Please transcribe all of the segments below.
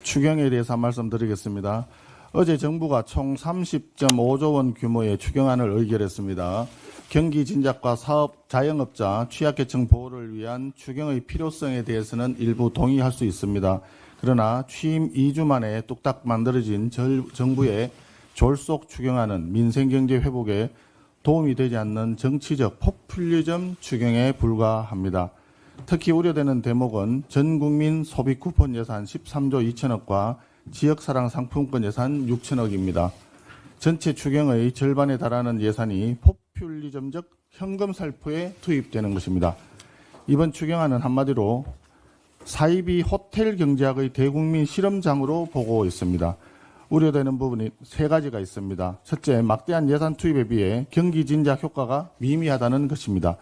추경에 대해서 한 말씀 드리겠습니다. 어제 정부가 총 30.5조 원 규모의 추경안을 의결했습니다. 경기 진작과 사업, 자영업자, 취약계층 보호를 위한 추경의 필요성에 대해서는 일부 동의할 수 있습니다. 그러나 취임 2주 만에 뚝딱 만들어진 정부의 졸속 추경안은 민생경제 회복에 도움이 되지 않는 정치적 포퓰리즘 추경에 불과합니다. 특히 우려되는 대목은 전국민 소비 쿠폰 예산 13조 2천억과 지역사랑 상품권 예산 6천억입니다. 전체 추경의 절반에 달하는 예산이 포퓰리즘적 현금 살포에 투입되는 것입니다. 이번 추경안은 한마디로 사이비 호텔 경제학의 대국민 실험장으로 보고 있습니다. 우려되는 부분이 세 가지가 있습니다. 첫째, 막대한 예산 투입에 비해 경기 진작 효과가 미미하다는 것입니다.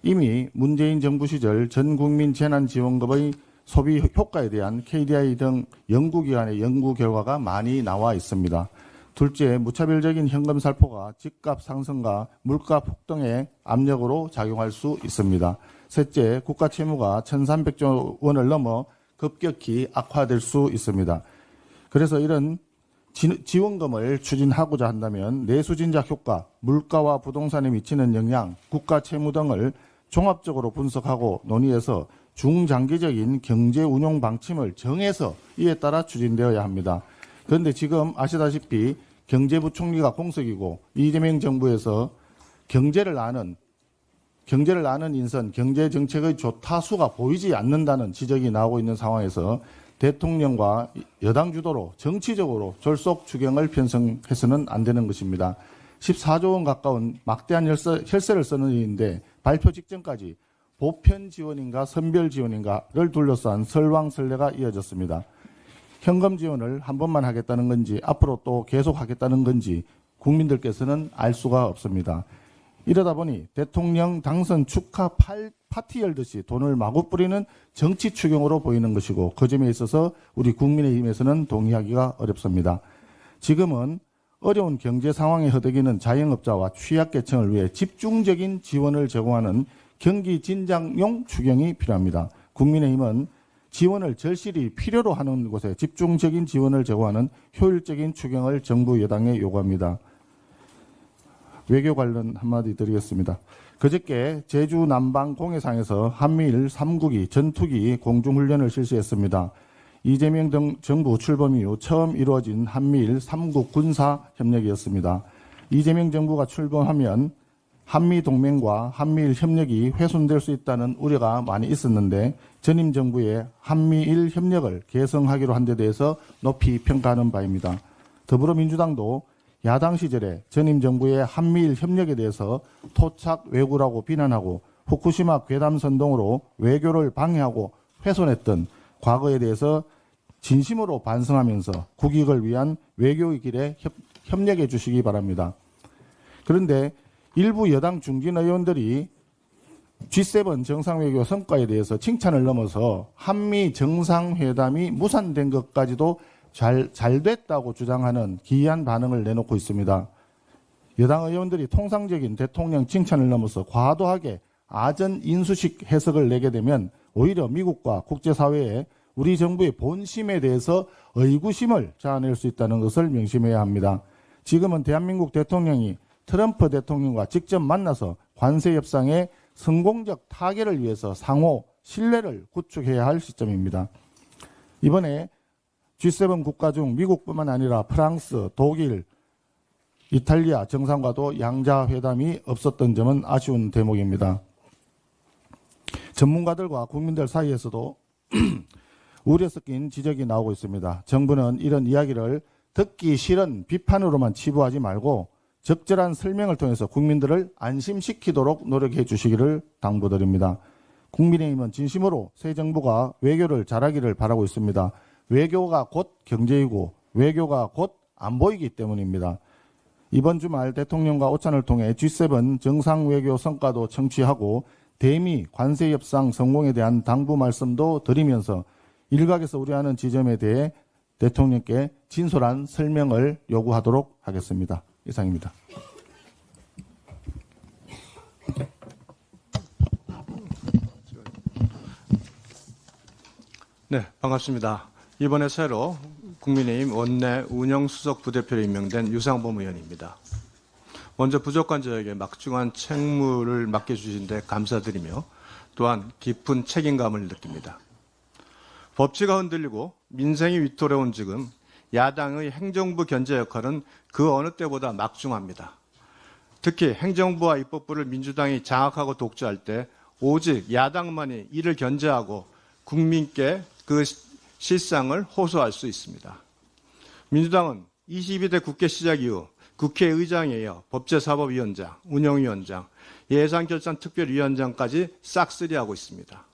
이미 문재인 정부 시절 전국민 재난지원금의 소비 효과에 대한 KDI 등 연구기관의 연구 결과가 많이 나와 있습니다. 둘째, 무차별적인 현금 살포가 집값 상승과 물가 폭등의 압력으로 작용할 수 있습니다. 셋째, 국가 채무가 1,300조 원을 넘어 급격히 악화될 수 있습니다. 그래서 이런 지원금을 추진하고자 한다면 내수 진작 효과, 물가와 부동산에 미치는 영향, 국가 채무 등을 종합적으로 분석하고 논의해서 중장기적인 경제 운용 방침을 정해서 이에 따라 추진되어야 합니다. 그런데 지금 아시다시피 경제부총리가 공석이고 이재명 정부에서 경제를 아는 인선, 경제정책의 조타수가 보이지 않는다는 지적이 나오고 있는 상황에서 대통령과 여당 주도로 정치적으로 졸속 추경을 편성해서는 안 되는 것입니다. 14조 원 가까운 막대한 혈세를 쓰는 일인데 발표 직전까지 보편 지원인가 선별 지원인가를 둘러싼 설왕설래가 이어졌습니다. 현금 지원을 한 번만 하겠다는 건지 앞으로 또 계속 하겠다는 건지 국민들께서는 알 수가 없습니다. 이러다 보니 대통령 당선 축하 파티 열듯이 돈을 마구 뿌리는 정치 추경으로 보이는 것이고 그 점에 있어서 우리 국민의힘에서는 동의하기가 어렵습니다. 지금은 어려운 경제 상황에 허덕이는 자영업자와 취약계층을 위해 집중적인 지원을 제공하는 경기 진작용 추경이 필요합니다. 국민의힘은 지원을 절실히 필요로 하는 곳에 집중적인 지원을 제공하는 효율적인 추경을 정부 여당에 요구합니다. 외교 관련 한마디 드리겠습니다. 그저께 제주 남방 공해상에서 한미일 3국이 전투기 공중훈련을 실시했습니다. 이재명 정부 출범 이후 처음 이루어진 한미일 3국 군사협력이었습니다. 이재명 정부가 출범하면 한미동맹과 한미일 협력이 훼손될 수 있다는 우려가 많이 있었는데 전임 정부의 한미일 협력을 개성하기로 한 데 대해서 높이 평가하는 바입니다. 더불어민주당도 야당 시절에 전임 정부의 한미일 협력에 대해서 토착 왜구라고 비난하고 후쿠시마 괴담 선동으로 외교를 방해하고 훼손했던 과거에 대해서 진심으로 반성하면서 국익을 위한 외교의 길에 협력해 주시기 바랍니다. 그런데 일부 여당 중진 의원들이 G7 정상외교 성과에 대해서 칭찬을 넘어서 한미 정상회담이 무산된 것까지도 잘 됐다고 주장하는 기이한 반응을 내놓고 있습니다. 여당 의원들이 통상적인 대통령 칭찬을 넘어서 과도하게 아전 인수식 해석을 내게 되면 오히려 미국과 국제사회에 우리 정부의 본심에 대해서 의구심을 자아낼 수 있다는 것을 명심해야 합니다. 지금은 대한민국 대통령이 트럼프 대통령과 직접 만나서 관세 협상의 성공적 타결을 위해서 상호 신뢰를 구축해야 할 시점입니다. 이번에 G7 국가 중 미국뿐만 아니라 프랑스, 독일, 이탈리아 정상과도 양자 회담이 없었던 점은 아쉬운 대목입니다. 전문가들과 국민들 사이에서도 우려 섞인 지적이 나오고 있습니다. 정부는 이런 이야기를 듣기 싫은 비판으로만 치부하지 말고 적절한 설명을 통해서 국민들을 안심시키도록 노력해 주시기를 당부드립니다. 국민의힘은 진심으로 새 정부가 외교를 잘하기를 바라고 있습니다. 외교가 곧 경제이고 외교가 곧 안보이기 때문입니다. 이번 주말 대통령과 오찬을 통해 G7 정상외교 성과도 청취하고 대미 관세협상 성공에 대한 당부 말씀도 드리면서 일각에서 우려하는 지점에 대해 대통령께 진솔한 설명을 요구하도록 하겠습니다. 이상입니다. 네, 반갑습니다. 이번에 새로 국민의힘 원내 운영수석 부대표로 임명된 유상범 의원입니다. 먼저 부족한 저에게 막중한 책무를 맡겨주신 데 감사드리며 또한 깊은 책임감을 느낍니다. 법치가 흔들리고 민생이 위태로운 지금 야당의 행정부 견제 역할은 그 어느 때보다 막중합니다. 특히 행정부와 입법부를 민주당이 장악하고 독주할 때 오직 야당만이 이를 견제하고 국민께 그 실상을 호소할 수 있습니다. 민주당은 22대 국회 시작 이후 국회의장에 이어 법제사법위원장, 운영위원장, 예산결산특별위원장까지 싹쓸이하고 있습니다.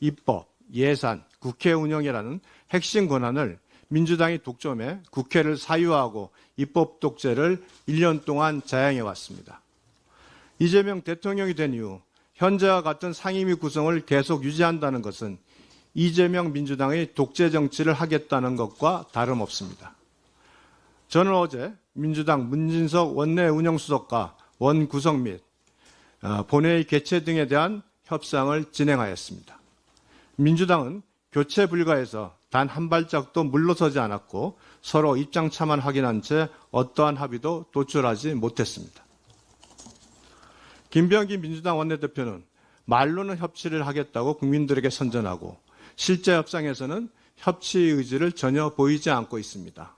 입법, 예산, 국회 운영이라는 핵심 권한을 민주당이 독점해 국회를 사유화하고 입법 독재를 1년 동안 자행해 왔습니다. 이재명 대통령이 된 이후 현재와 같은 상임위 구성을 계속 유지한다는 것은 이재명 민주당의 독재 정치를 하겠다는 것과 다름없습니다. 저는 어제 민주당 문진석 원내 운영수석과 원구성 및 본회의 개최 등에 대한 협상을 진행하였습니다. 민주당은 교체 불가에서 단 한 발짝도 물러서지 않았고 서로 입장차만 확인한 채 어떠한 합의도 도출하지 못했습니다. 김병기 민주당 원내대표는 말로는 협치를 하겠다고 국민들에게 선전하고 실제 협상에서는 협치 의지를 전혀 보이지 않고 있습니다.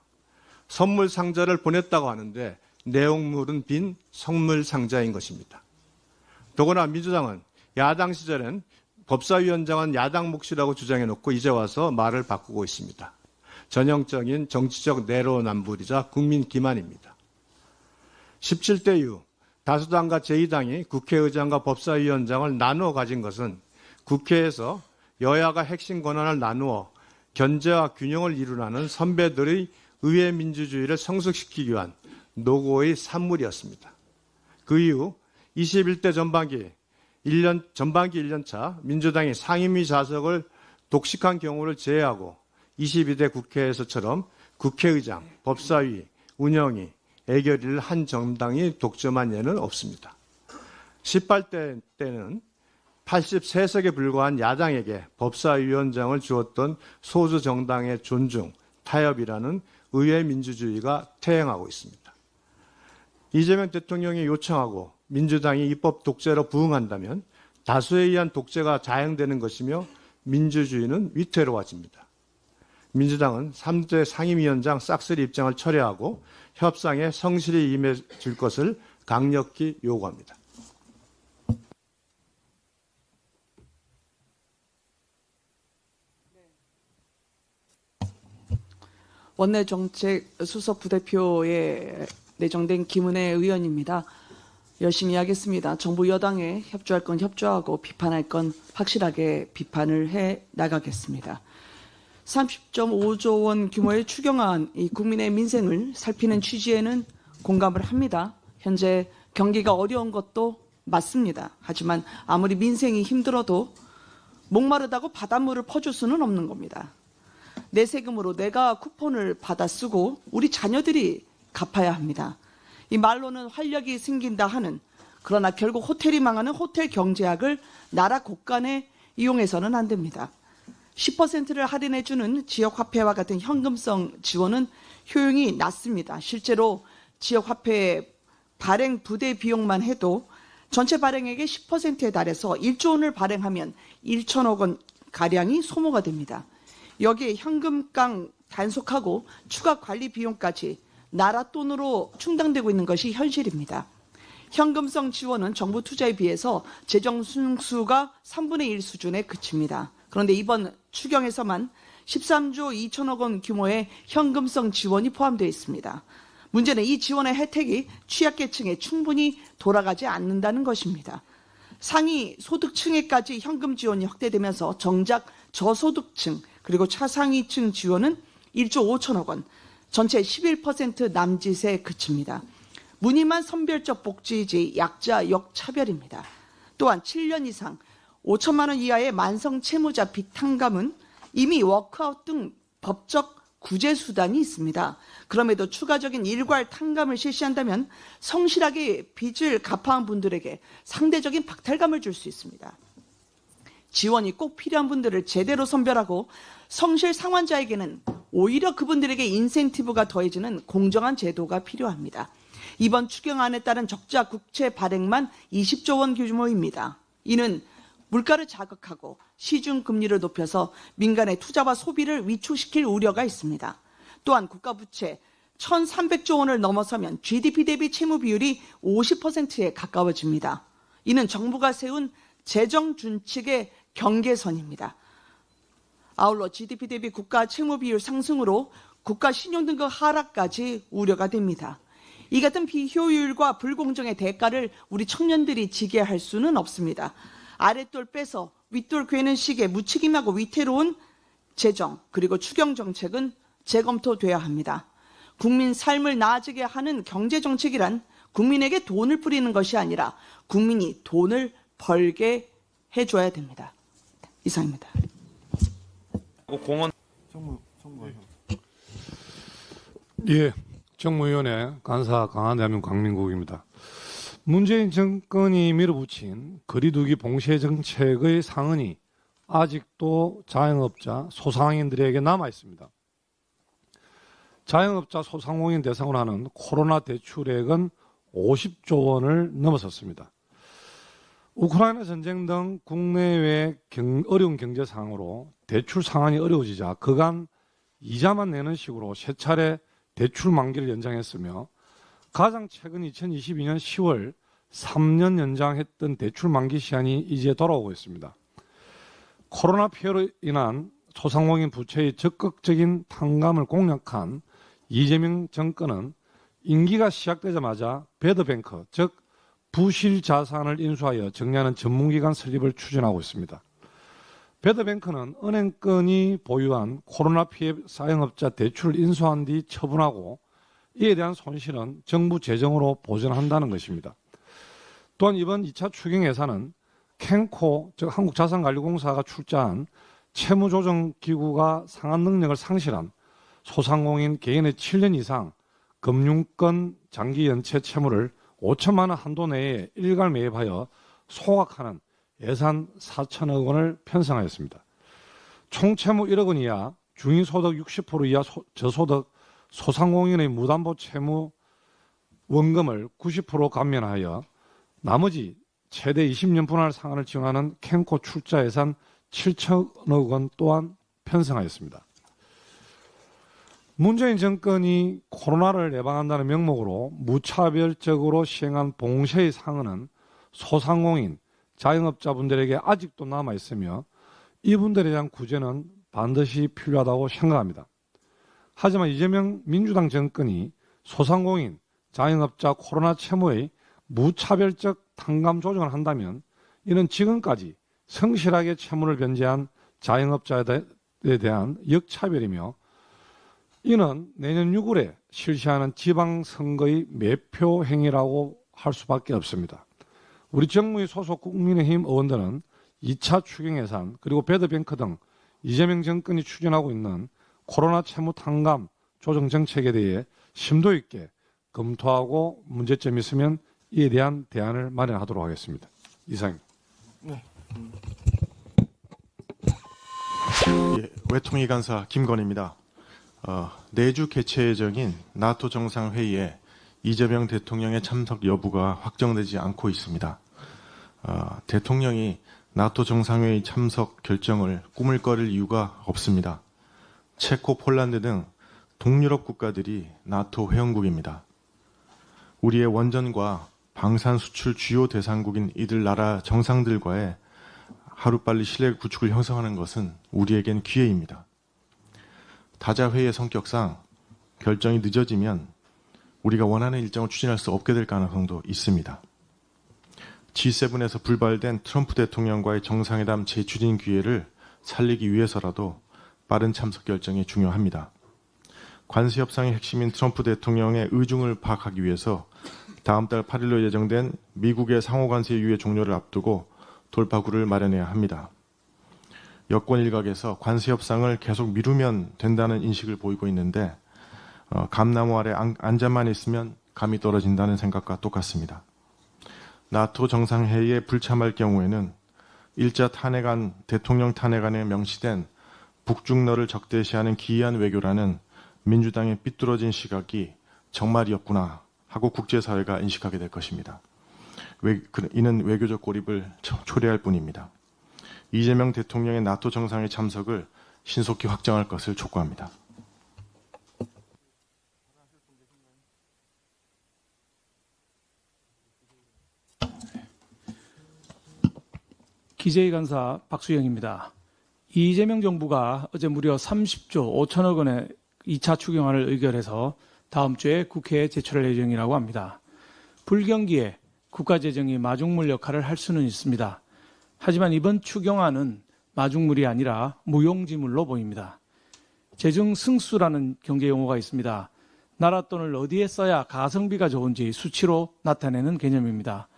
선물 상자를 보냈다고 하는데 내용물은 빈 선물 상자인 것입니다. 더구나 민주당은 야당 시절엔 법사위원장은 야당 몫이라고 주장해놓고 이제 와서 말을 바꾸고 있습니다. 전형적인 정치적 내로남불이자 국민 기만입니다. 17대 이후 다수당과 제2당이 국회의장과 법사위원장을 나누어 가진 것은 국회에서 여야가 핵심 권한을 나누어 견제와 균형을 이루라는 선배들의 의회 민주주의를 성숙시키기 위한 노고의 산물이었습니다. 그 이후 21대 전반기 1년차 민주당이 상임위 좌석을 독식한 경우를 제외하고 22대 국회에서처럼 국회의장, 법사위, 운영위, 애결위를 한 정당이 독점한 예는 없습니다. 18대 때는 83석에 불과한 야당에게 법사위원장을 주었던 소수 정당의 존중, 타협이라는 의회 민주주의가 퇴행하고 있습니다. 이재명 대통령이 요청하고 민주당이 입법 독재로 부응한다면 다수에 의한 독재가 자행되는 것이며 민주주의는 위태로워집니다. 민주당은 3대 상임위원장 싹쓸이 입장을 철회하고 협상에 성실히 임해 줄 것을 강력히 요구합니다. 원내정책 수석 부대표에 내정된 김은혜 의원입니다. 열심히 하겠습니다. 정부 여당에 협조할 건 협조하고 비판할 건 확실하게 비판을 해 나가겠습니다. 30.5조 원 규모의 추경안, 이 국민의 민생을 살피는 취지에는 공감을 합니다. 현재 경기가 어려운 것도 맞습니다. 하지만 아무리 민생이 힘들어도 목마르다고 바닷물을 퍼줄 수는 없는 겁니다. 내 세금으로 내가 쿠폰을 받아 쓰고 우리 자녀들이 갚아야 합니다. 이 말로는 활력이 생긴다 하는, 그러나 결국 호텔이 망하는 호텔 경제학을 나라 곳간에 이용해서는 안 됩니다. 10%를 할인해주는 지역화폐와 같은 현금성 지원은 효용이 낮습니다. 실제로 지역화폐 발행 부대 비용만 해도 전체 발행액의 10%에 달해서 1조 원을 발행하면 1천억 원 가량이 소모가 됩니다. 여기에 현금깡 단속하고 추가 관리 비용까지 나라 돈으로 충당되고 있는 것이 현실입니다. 현금성 지원은 정부 투자에 비해서 재정 승수가 3분의 1 수준에 그칩니다. 그런데 이번 추경에서만 13조 2천억 원 규모의 현금성 지원이 포함되어 있습니다. 문제는 이 지원의 혜택이 취약계층에 충분히 돌아가지 않는다는 것입니다. 상위 소득층에까지 현금 지원이 확대되면서 정작 저소득층 그리고 차상위층 지원은 1조 5천억 원, 전체 11% 남짓에 그칩니다. 무늬만 선별적 복지이지 약자 역차별입니다. 또한 7년 이상 5천만 원 이하의 만성 채무자 빚 탕감은 이미 워크아웃 등 법적 구제 수단이 있습니다. 그럼에도 추가적인 일괄 탕감을 실시한다면 성실하게 빚을 갚아온 분들에게 상대적인 박탈감을 줄 수 있습니다. 지원이 꼭 필요한 분들을 제대로 선별하고 성실 상환자에게는 오히려 그분들에게 인센티브가 더해지는 공정한 제도가 필요합니다. 이번 추경안에 따른 적자 국채 발행만 20조 원 규모입니다. 이는 물가를 자극하고 시중금리를 높여서 민간의 투자와 소비를 위축시킬 우려가 있습니다. 또한 국가부채 1,300조 원을 넘어서면 GDP 대비 채무 비율이 50%에 가까워집니다. 이는 정부가 세운 재정 준칙의 경계선입니다. 아울러 GDP 대비 국가 채무 비율 상승으로 국가 신용등급 하락까지 우려가 됩니다. 이 같은 비효율과 불공정의 대가를 우리 청년들이 지게 할 수는 없습니다. 아랫돌 빼서 윗돌 괴는 식의 무책임하고 위태로운 재정 그리고 추경 정책은 재검토돼야 합니다. 국민 삶을 나아지게 하는 경제정책이란 국민에게 돈을 뿌리는 것이 아니라 국민이 돈을 벌게 해줘야 됩니다. 이상입니다. 예, 정무위원회 간사 강한대한민국 강민국입니다. 문재인 정권이 밀어붙인 거리두기 봉쇄 정책의 상흔이 아직도 자영업자, 소상인들에게 남아 있습니다. 자영업자, 소상공인 대상으로 하는 코로나 대출액은 50조 원을 넘어섰습니다. 우크라이나 전쟁 등 국내외 어려운 경제 상황으로 대출 상환이 어려워지자 그간 이자만 내는 식으로 세 차례 대출 만기를 연장했으며 가장 최근 2022년 10월 3년 연장했던 대출 만기 시한이 이제 돌아오고 있습니다. 코로나 피해로 인한 소상공인 부채의 적극적인 탕감을 공략한 이재명 정권은 임기가 시작되자마자 배드뱅크, 즉 부실 자산을 인수하여 정리하는 전문기관 설립을 추진하고 있습니다. 배드뱅크는 은행권이 보유한 코로나 피해 사용업자 대출을 인수한 뒤 처분하고 이에 대한 손실은 정부 재정으로 보전한다는 것입니다. 또한 이번 2차 추경 예산은 캔코, 즉 한국자산관리공사가 출자한 채무조정기구가 상환 능력을 상실한 소상공인 개인의 7년 이상 금융권 장기 연체 채무를 5천만 원 한도 내에 일괄 매입하여 소각하는 예산 4천억 원을 편성하였습니다. 총 채무 1억 원 이하, 중위소득 60% 이하 저소득 소상공인의 무담보 채무 원금을 90% 감면하여 나머지 최대 20년 분할 상환을 지원하는 캔코 출자 예산 7천억 원 또한 편성하였습니다. 문재인 정권이 코로나를 예방한다는 명목으로 무차별적으로 시행한 봉쇄의 상흔은 소상공인, 자영업자분들에게 아직도 남아있으며 이분들에 대한 구제는 반드시 필요하다고 생각합니다. 하지만 이재명 민주당 정권이 소상공인, 자영업자 코로나 채무의 무차별적 탕감 조정을 한다면 이는 지금까지 성실하게 채무를 변제한 자영업자에 대한 역차별이며 이는 내년 6월에 실시하는 지방선거의 매표 행위라고 할 수밖에 없습니다. 우리 정무위 소속 국민의힘 의원들은 2차 추경 예산 그리고 배드뱅크 등 이재명 정권이 추진하고 있는 코로나 채무 탕감 조정 정책에 대해 심도 있게 검토하고 문제점이 있으면 이에 대한 대안을 마련하도록 하겠습니다. 이상입니다. 예, 외통위 간사 김건희입니다. 내주 개최 예정인 나토 정상회의에 이재명 대통령의 참석 여부가 확정되지 않고 있습니다. 대통령이 나토 정상회의 참석 결정을 꾸물거릴 이유가 없습니다. 체코, 폴란드 등 동유럽 국가들이 나토 회원국입니다. 우리의 원전과 방산 수출 주요 대상국인 이들 나라 정상들과의 하루빨리 신뢰 구축을 형성하는 것은 우리에겐 기회입니다. 다자회의의 성격상 결정이 늦어지면 우리가 원하는 일정을 추진할 수 없게 될 가능성도 있습니다. G7에서 불발된 트럼프 대통령과의 정상회담 재추진 기회를 살리기 위해서라도 빠른 참석 결정이 중요합니다. 관세 협상의 핵심인 트럼프 대통령의 의중을 파악하기 위해서 다음 달 8일로 예정된 미국의 상호관세 유예 종료를 앞두고 돌파구를 마련해야 합니다. 여권 일각에서 관세 협상을 계속 미루면 된다는 인식을 보이고 있는데 감나무 아래 앉아만 있으면 감이 떨어진다는 생각과 똑같습니다. 나토 정상회의에 불참할 경우에는 일자 탄핵안, 대통령 탄핵안에 명시된 북중러를 적대시하는 기이한 외교라는 민주당의 삐뚤어진 시각이 정말이었구나 하고 국제사회가 인식하게 될 것입니다. 이는 외교적 고립을 초래할 뿐입니다. 이재명 대통령의 나토 정상회 참석을 신속히 확정할 것을 촉구합니다. 기재위 간사 박수영입니다. 이재명 정부가 어제 무려 30조 5천억 원의 2차 추경안을 의결해서 다음 주에 국회에 제출할 예정이라고 합니다. 불경기에 국가재정이 마중물 역할을 할 수는 있습니다. 하지만 이번 추경안은 마중물이 아니라 무용지물로 보입니다. 재정 승수라는 경제 용어가 있습니다. 나라 돈을 어디에 써야 가성비가 좋은지 수치로 나타내는 개념입니다.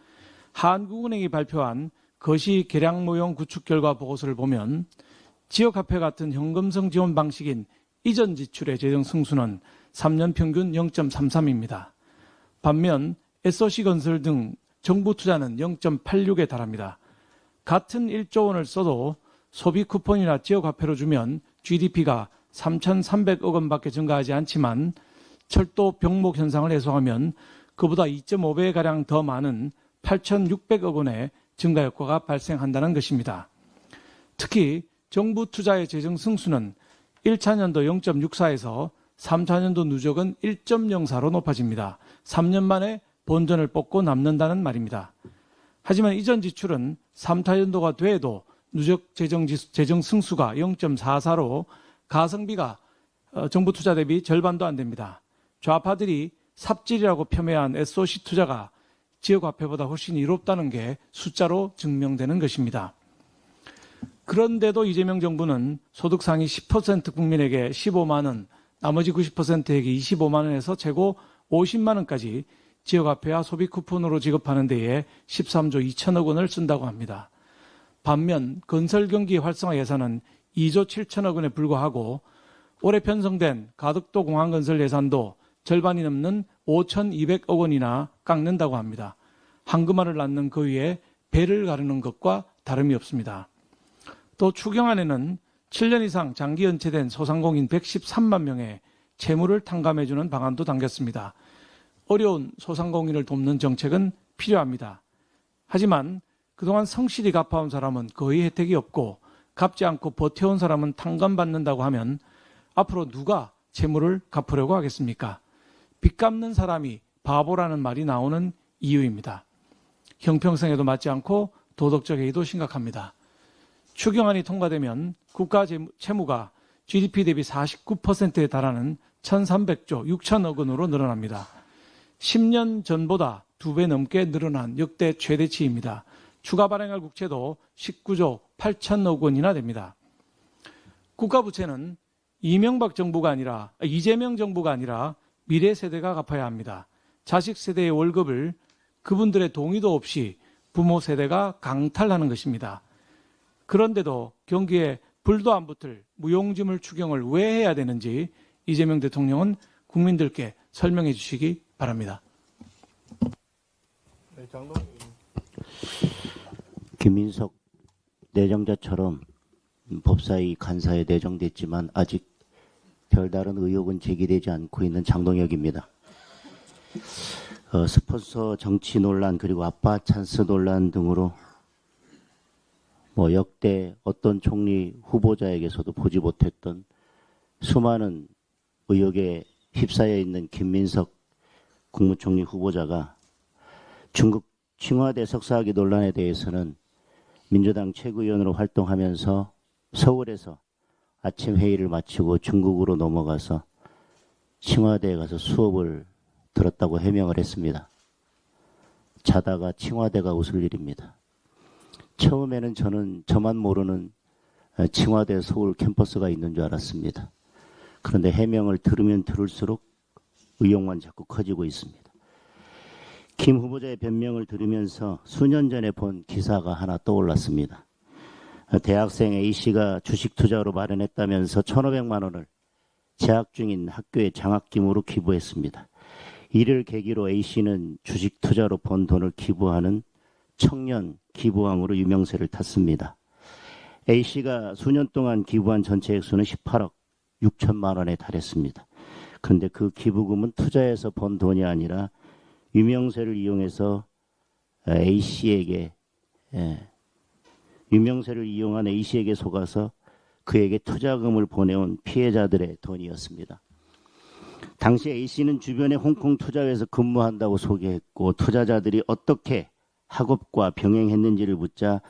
한국은행이 발표한 거시 계량 모형 구축 결과 보고서를 보면 지역화폐 같은 현금성 지원 방식인 이전 지출의 재정 승수는 3년 평균 0.33입니다. 반면 SOC건설 등 정부 투자는 0.86에 달합니다. 같은 1조 원을 써도 소비 쿠폰이나 지역화폐로 주면 GDP가 3,300억 원밖에 증가하지 않지만 철도 병목 현상을 해소하면 그보다 2.5배가량 더 많은 8,600억 원의 증가 효과가 발생한다는 것입니다. 특히 정부 투자의 재정 승수는 1차년도 0.64에서 3차년도 누적은 1.04로 높아집니다. 3년 만에 본전을 뽑고 남는다는 말입니다. 하지만 이전 지출은 3차년도가 돼도 누적 재정 승수가 0.44로 가성비가 정부 투자 대비 절반도 안 됩니다. 좌파들이 삽질이라고 폄훼한 SOC 투자가 지역화폐보다 훨씬 이롭다는 게 숫자로 증명되는 것입니다. 그런데도 이재명 정부는 소득 상위 10% 국민에게 15만 원, 나머지 90%에게 25만 원에서 최고 50만 원까지 지역화폐와 소비 쿠폰으로 지급하는 데에 13조 2천억 원을 쓴다고 합니다. 반면 건설 경기 활성화 예산은 2조 7천억 원에 불과하고 올해 편성된 가덕도 공항 건설 예산도 절반이 넘는 5,200억 원이나 깎는다고 합니다. 한금알을 낳는 그 위에 배를 가르는 것과 다름이 없습니다. 또 추경안에는 7년 이상 장기 연체된 소상공인 113만 명의 채무를 탕감해주는 방안도 담겼습니다. 어려운 소상공인을 돕는 정책은 필요합니다. 하지만 그동안 성실히 갚아온 사람은 거의 혜택이 없고 갚지 않고 버텨온 사람은 탕감받는다고 하면 앞으로 누가 채무를 갚으려고 하겠습니까? 빚 갚는 사람이 바보라는 말이 나오는 이유입니다. 형평성에도 맞지 않고 도덕적 해이도 심각합니다. 추경안이 통과되면 국가 채무가 GDP 대비 49%에 달하는 1,300조 6천억 원으로 늘어납니다. 10년 전보다 2배 넘게 늘어난 역대 최대치입니다. 추가 발행할 국채도 19조 8천억 원이나 됩니다. 국가 부채는 이재명 정부가 아니라 미래 세대가 갚아야 합니다. 자식 세대의 월급을 그분들의 동의도 없이 부모 세대가 강탈하는 것입니다. 그런데도 경기에 불도 안 붙을 무용지물 추경을 왜 해야 되는지 이재명 대통령은 국민들께 설명해 주시기 바랍니다. 김민석 내정자처럼 법사위 간사에 내정됐지만 아직 별다른 의혹은 제기되지 않고 있는 장동혁입니다. 스폰서 정치 논란 그리고 아빠 찬스 논란 등으로 역대 어떤 총리 후보자에게서도 보지 못했던 수많은 의혹에 휩싸여 있는 김민석 국무총리 후보자가 중국 청와대 석사학위 논란에 대해서는 민주당 최고위원으로 활동하면서 서울에서 아침 회의를 마치고 중국으로 넘어가서 청와대에 가서 수업을 들었다고 해명을 했습니다. 자다가 청와대가 웃을 일입니다. 처음에는 저는 저만 모르는 청와대 서울 캠퍼스가 있는 줄 알았습니다. 그런데 해명을 들으면 들을수록 의혹만 자꾸 커지고 있습니다. 김 후보자의 변명을 들으면서 수년 전에 본 기사가 하나 떠올랐습니다. 대학생 A씨가 주식 투자로 마련했다면서 1,500만 원을 재학 중인 학교에 장학금으로 기부했습니다. 이를 계기로 A씨는 주식 투자로 번 돈을 기부하는 청년 기부왕으로 유명세를 탔습니다. A씨가 수년 동안 기부한 전체 액수는 18억 6천만 원에 달했습니다. 그런데 그 기부금은 투자해서 번 돈이 아니라 유명세를 이용해서 A씨에게 유명세를 이용한 A씨에게 속아서 그에게 투자금을 보내온 피해자들의 돈이었습니다. 당시 A씨는 주변에 홍콩 투자회에서 근무한다고 소개했고 투자자들이 어떻게 학업과 병행했는지를 묻자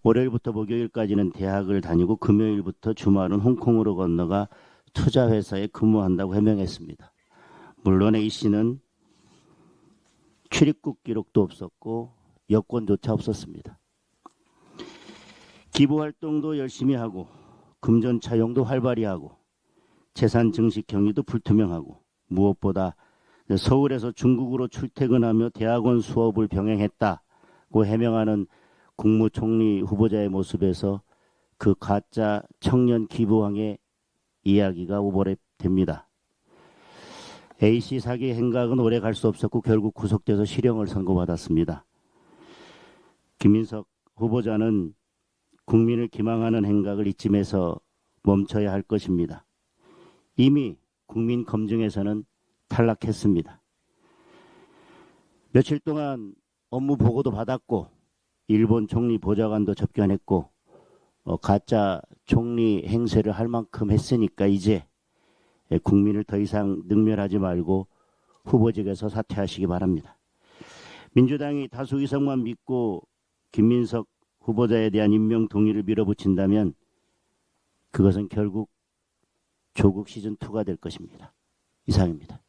월요일부터 목요일까지는 대학을 다니고 금요일부터 주말은 홍콩으로 건너가 투자회사에 근무한다고 해명했습니다. 물론 A씨는 출입국 기록도 없었고 여권조차 없었습니다. 기부활동도 열심히 하고 금전 차용도 활발히 하고 재산 증식 경위도 불투명하고 무엇보다 서울에서 중국으로 출퇴근하며 대학원 수업을 병행했다고 해명하는 국무총리 후보자의 모습에서 그 가짜 청년 기부왕의 이야기가 오버랩됩니다. A씨 사기 행각은 오래 갈 수 없었고 결국 구속돼서 실형을 선고받았습니다. 김민석 후보자는 국민을 기망하는 행각을 이쯤에서 멈춰야 할 것입니다. 이미 국민 검증에서는 탈락했습니다. 며칠 동안 업무 보고도 받았고 일본 총리 보좌관도 접견했고 가짜 총리 행세를 할 만큼 했으니까 이제 국민을 더 이상 능멸하지 말고 후보직에서 사퇴하시기 바랍니다. 민주당이 다수 의석만 믿고 김민석 후보자에 대한 임명 동의를 밀어붙인다면 그것은 결국 조국 시즌2가 될 것입니다. 이상입니다.